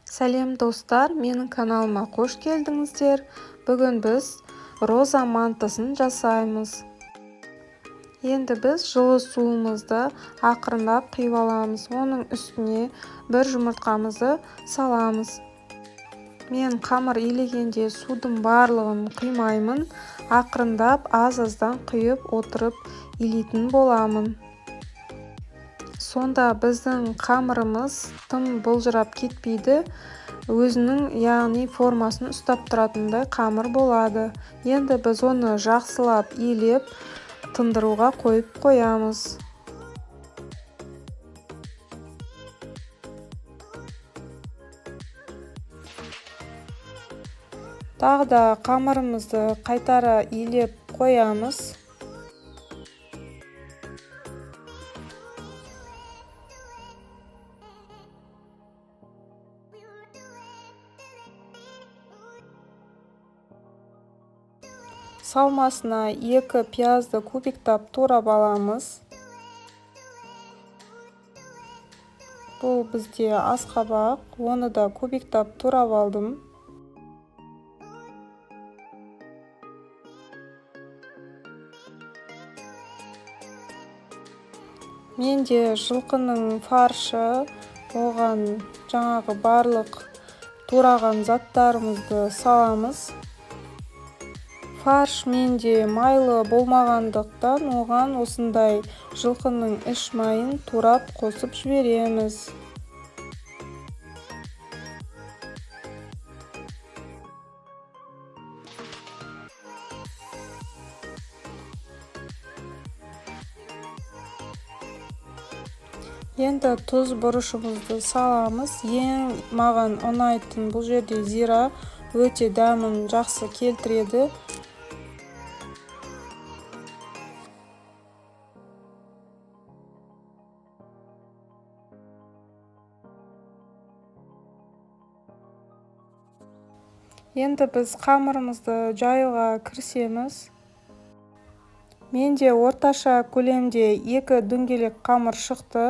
Сәлем достар, менің каналыма қош келдіңіздер. Бүгін біз роза мантысын жасаймыз. Енді біз жылы суымызды ақырындап құйып аламыз. Оның үстіне бір жұмыртқамызды саламыз. Мен қамыр илегенде судың барлығын құймаймын. Ақырындап аз-аздан құйып отырып илейтін боламын. Сонда біздің қамырымыз тым былжырап кетпейді, өзінің яғни формасын ұстап тұратындай қамыр болады. Енді біз оны жақсылап илеп, тындыруға қойып қоямыз. Тағы да қамырымызды қайтара илеп қоямыз. Салмасына 2 пиязды кубиктап турап аламыз. Бұл бізде асқабақ, оны да кубиктап турап алдым. Менде жылқының фаршы, оған жаңағы барлық тураған заттарымызды саламыз. Фарш менде майлы болмағандықтан оған осындай жылқының іш майын турап қосып жібереміз. Енді тұз бұрышымызды саламыз. Ең маған ұнайтын бұл жерде зира өте дәмін жақсы келтіреді. Енді біз қамырымызды жаюға кірісеміз. Менде орташа көлемде 2 дөңгелек қамыр шықты.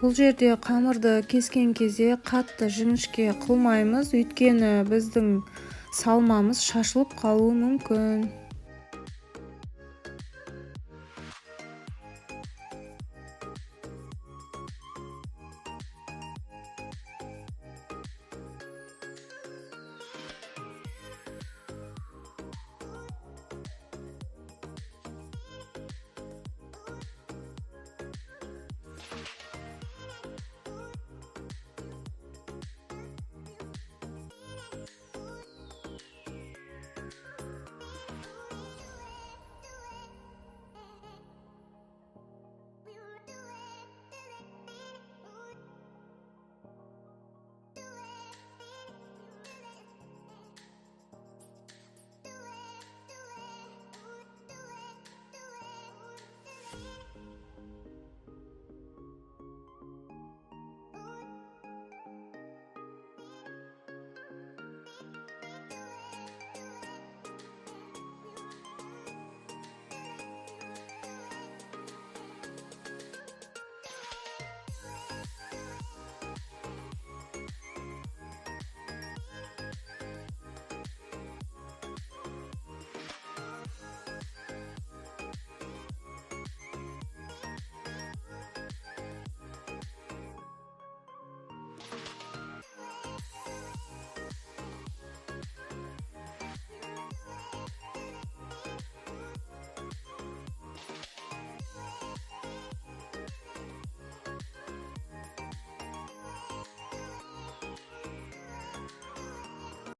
Бұл жерде қамырды кескен кезде қатты жіңішке қылмаймыз, өйткені біздің салмамыз шашылып қалуы мүмкін.